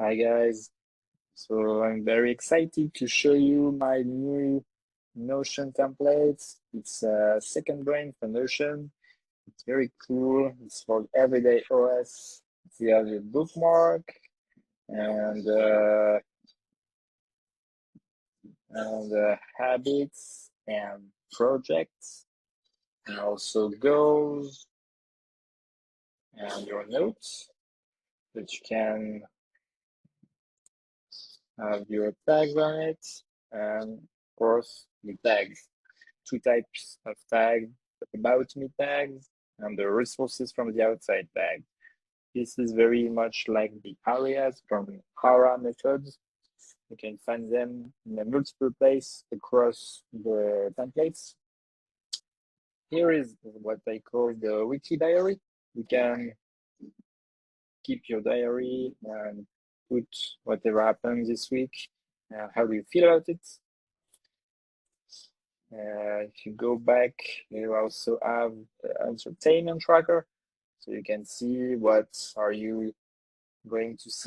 Hi guys, so I'm very excited to show you my new Notion templates. It's a second brain for Notion. It's very cool. It's for everyday OS. You have your bookmark and habits and projects, and also goals and your notes that you can have your tags on it, and of course the tags. Two types of tags: about me tags and the resources from the outside tag. This is very much like the alias from Aura methods. You can find them in a multiple place across the templates. Here is what I call the weekly diary. You can keep your diary and put whatever happened this week. How do you feel about it? If you go back, you also have the entertainment tracker, so you can see what are you going to see